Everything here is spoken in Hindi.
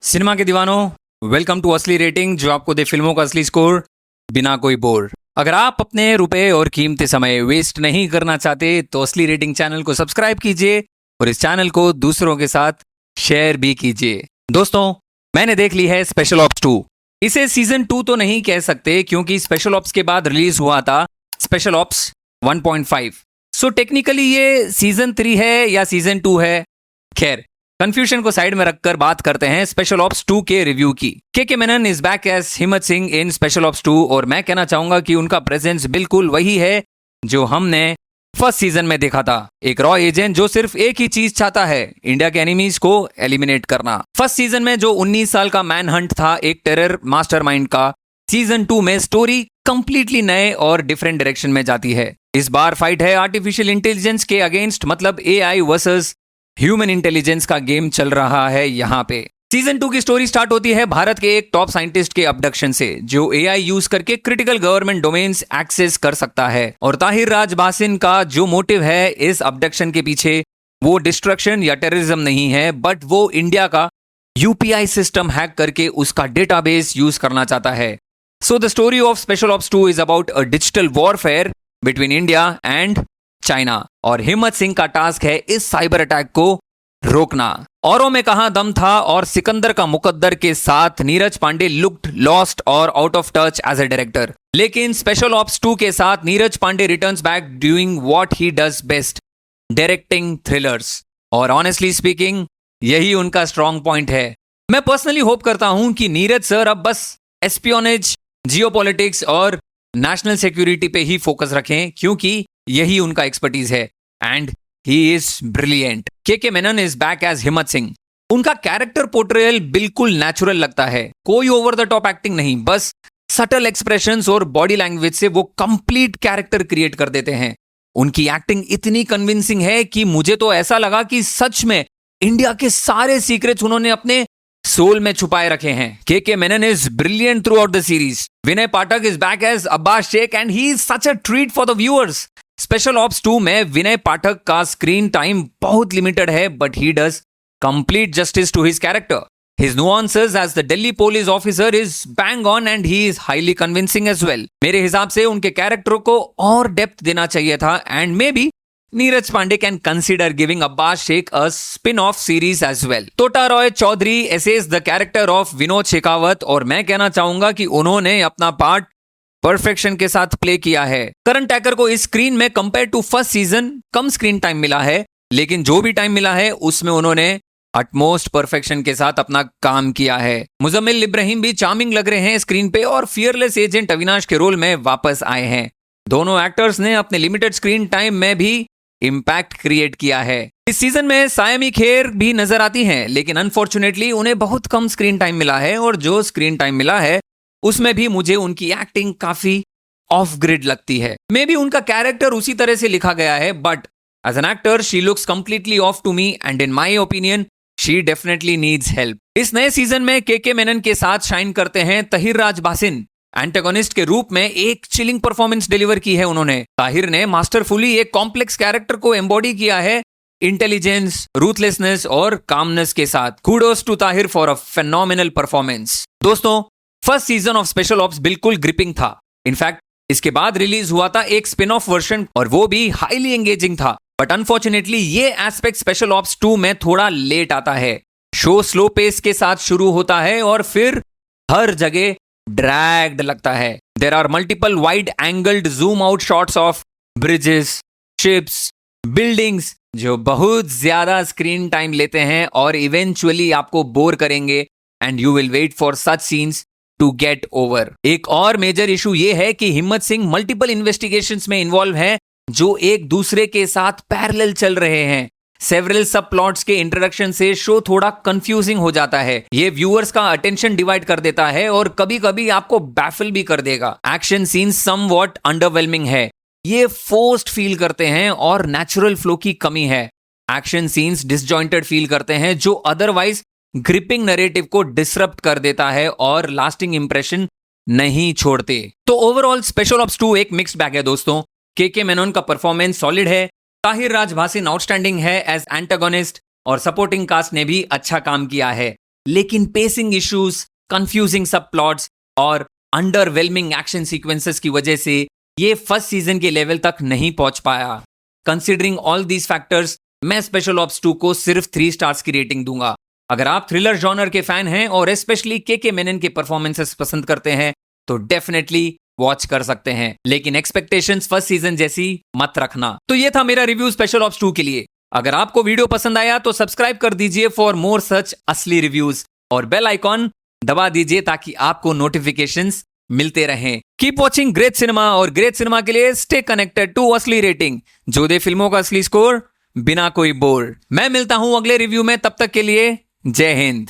सिनेमा के दीवानों, वेलकम टू असली रेटिंग, जो आपको दे फिल्मों का असली स्कोर बिना कोई बोर। अगर आप अपने रुपए और कीमती समय वेस्ट नहीं करना चाहते तो असली रेटिंग चैनल को सब्सक्राइब कीजिए और इस चैनल को दूसरों के साथ शेयर भी कीजिए। दोस्तों, मैंने देख ली है स्पेशल ऑप्स 2। इसे सीजन 2 तो नहीं कह सकते क्योंकि स्पेशल ऑप्स के बाद रिलीज हुआ था स्पेशल ऑप्स 1.5। सो टेक्निकली ये सीजन 3 है या सीजन 2 है। खैर, कंफ्यूजन को साइड में रखकर बात करते हैं स्पेशल ऑप्स 2 के रिव्यू की। के मेनन इज बैक एज हिम्मत सिंह इन स्पेशल ऑप्स 2 और मैं कहना चाहूंगा कि उनका प्रेजेंस बिल्कुल वही है जो हमने फर्स्ट सीजन में देखा था। एक रॉ एजेंट जो सिर्फ एक ही चीज चाहता है, इंडिया के एनिमीज को एलिमिनेट करना। फर्स्ट सीजन में जो 19 साल का मैन हंट था एक टेरर मास्टरमाइंड का, सीजन 2 में स्टोरी कंप्लीटली नए और डिफरेंट डायरेक्शन में जाती है। इस बार फाइट है आर्टिफिशियल इंटेलिजेंस के अगेंस्ट, मतलब एआई वर्सेस ह्यूमन इंटेलिजेंस का गेम चल रहा है यहाँ पे। सीजन 2 की स्टोरी स्टार्ट होती है भारत के एक टॉप साइंटिस्ट के अबडक्शन से, जो एआई यूज करके क्रिटिकल गवर्नमेंट डोमेन्स एक्सेस कर सकता है। और ताहिर राज बासिन का जो मोटिव है इस अबडक्शन के पीछे, वो डिस्ट्रक्शन या टेररिज्म नहीं है, बट वो इंडिया का यूपीआई सिस्टम हैक करके उसका डेटाबेस यूज करना चाहता है। So the story of special ops 2 is about a digital warfare between India and China, और हिम्मत सिंह का टास्क है इस साइबर अटैक को रोकना। औरों में कहां दम था और सिकंदर का मुकद्दर के साथ नीरज पांडे लुक्ड लॉस्ट और out of touch as a director, लेकिन स्पेशल ऑप्स 2 के साथ Neeraj Pandey returns back doing what he does best, directing thrillers. और ऑनेस्टली स्पीकिंग यही उनका स्ट्रॉन्ग पॉइंट है। मैं पर्सनली होप करता हूं कि नीरज सर अब बस एस्पियोनेज, जियोपॉलिटिक्स और नेशनल सिक्योरिटी पे ही फोकस रखें, क्योंकि यही उनका एक्सपर्टीज है एंड ही इज ब्रिलियंट। के मेनन इज बैक एज हिम्मत सिंह। उनका कैरेक्टर पोर्ट्रेयल बिल्कुल नेचुरल लगता है, कोई ओवर द टॉप एक्टिंग नहीं, बस सटल एक्सप्रेशंस और बॉडी लैंग्वेज से वो कंप्लीट कैरेक्टर क्रिएट कर देते हैं। उनकी एक्टिंग इतनी कन्विंसिंग है कि मुझे तो ऐसा लगा कि सच में इंडिया के सारे सीक्रेट्स उन्होंने अपने सोल में छुपाए रखे हैं। K Menon is brilliant throughout the series. Vinay Pathak is back as Abbas Shaikh and he is such a treat for the viewers. Special ops 2 में विनय पाठक का स्क्रीन टाइम बहुत लिमिटेड है, but he does complete justice to his character. His nuances as the Delhi police officer is bang on and he is highly convincing as well. मेरे हिसाब से उनके कैरेक्टर को और डेप्थ देना चाहिए था and may be Neeraj Pandey can consider giving Abbas Shaikh a spin off series as well. Tota Roy Chowdhury aces the character of Vinod Shekhawat और मैं कहना चाहूंगा कि उन्होंने अपना पार्ट परफेक्शन के साथ प्ले किया है। करण टैकर को इस स्क्रीन में कंपेयर टू फर्स्ट सीजन कम स्क्रीन टाइम मिला है, लेकिन जो भी टाइम मिला है उसमें उन्होंने अटमोस्ट परफेक्शन के साथ अपना काम किया है। मुजम्मिल इब्राहिम भी चार्मिंग लग रहे हैं स्क्रीन पे और फियरलेस एजेंट अविनाश के रोल में वापस आए हैं। दोनों एक्टर्स ने अपने लिमिटेड स्क्रीन टाइम में भी इंपैक्ट क्रिएट किया है। इस सीजन में सायमी खेर भी नजर आती हैं, लेकिन अनफॉर्चुनेटली उन्हें बहुत कम स्क्रीन टाइम मिला है और जो स्क्रीन टाइम मिला है उसमें भी मुझे उनकी एक्टिंग काफी ऑफ ग्रिड लगती है। मे बी उनका कैरेक्टर उसी तरह से लिखा गया है, but as an actor she looks completely off to me and in my opinion she definitely needs help. इस नए सीजन में के मेनन के साथ शाइन करते हैं ताहिर राज बासिन। एंटागोनिस्ट के रूप में एक चिलिंग परफॉर्मेंस डिलीवर की है उन्होंने। ताहिर ने मास्टरफुली एक कॉम्प्लेक्स कैरेक्टर को एम्बॉडी किया है इंटेलिजेंस, रूथलेसनेस और कामनेस के साथ। Kudos to Tahir for a phenomenal performance. दोस्तों, first season of special ops बिल्कुल ग्रिपिंग था। इनफैक्ट इसके बाद रिलीज हुआ था एक स्पिन ऑफ वर्जन और वो भी हाईली एंगेजिंग था, बट अनफॉर्चुनेटली ये एस्पेक्ट स्पेशल ऑप्स 2 में थोड़ा लेट आता है। शो स्लो पेस के साथ शुरू होता है और फिर हर जगह ड्रैग्ड लगता है। There are multiple wide angled zoom out shots of bridges, ships, buildings जो बहुत ज्यादा स्क्रीन टाइम लेते हैं और इवेंचुअली आपको बोर करेंगे and you will wait for such scenes to get over. एक और मेजर इशू ये है कि हिम्मत सिंह मल्टीपल इन्वेस्टिगेशंस में इन्वॉल्व है जो एक दूसरे के साथ पैरेलल चल रहे हैं। सेवरल सब प्लॉट्स के इंट्रोडक्शन से शो थोड़ा कंफ्यूजिंग हो जाता है। ये व्यूअर्स का अटेंशन डिवाइड कर देता है और कभी कभी आपको बैफल भी कर देगा। एक्शन सीन समवॉट अंडरवेलमिंग है, ये फोर्स्ड फील करते हैं और नेचुरल फ्लो की कमी है। एक्शन सीन्स डिसजॉइंटेड फील करते हैं जो अदरवाइज ग्रिपिंग नैरेटिव को डिसरप्ट कर देता है और लास्टिंग इंप्रेशन नहीं छोड़ते। तो ओवरऑल स्पेशल ऑप्स 2 एक मिक्स्ड बैग है दोस्तों। के मेनन का परफॉर्मेंस सॉलिड है, ताहिर राज बासिन आउटस्टैंडिंग है एज एंटागोनिस्ट और सपोर्टिंग कास्ट ने भी अच्छा काम किया है। लेकिन पेसिंग इश्यूज, कंफ्यूजिंग सब प्लॉट्स और अंडरवेलमिंग एक्शन सीक्वेंसेस की वजह से ये फर्स्ट सीजन के लेवल तक नहीं पहुंच पाया। कंसिडरिंग ऑल दीज फैक्टर्स, मैं स्पेशल ऑप्स 2 को सिर्फ 3 स्टार्स की रेटिंग दूंगा। अगर आप थ्रिलर जॉनर के फैन हैं और स्पेशली के मेनन के परफॉर्मेंसेस पसंद करते हैं तो डेफिनेटली वॉच कर सकते हैं, लेकिन एक्सपेक्टेशंस फर्स्ट सीजन जैसी मत रखना। तो ये था मेरा रिव्यू स्पेशल ऑप्स 2 के लिए। अगर आपको वीडियो पसंद आया तो सब्सक्राइब कर दीजिए फॉर मोर सच असली रिव्यूज और बेल आइकॉन दबा दीजिए ताकि आपको नोटिफिकेशंस मिलते रहें। कीप वॉचिंग ग्रेट सिनेमा, और ग्रेट सिनेमा के लिए स्टे कनेक्टेड टू असली रेटिंग, जो दे फिल्मों का असली स्कोर बिना कोई बोर। मैं मिलता हूं अगले रिव्यू में, तब तक के लिए जय हिंद।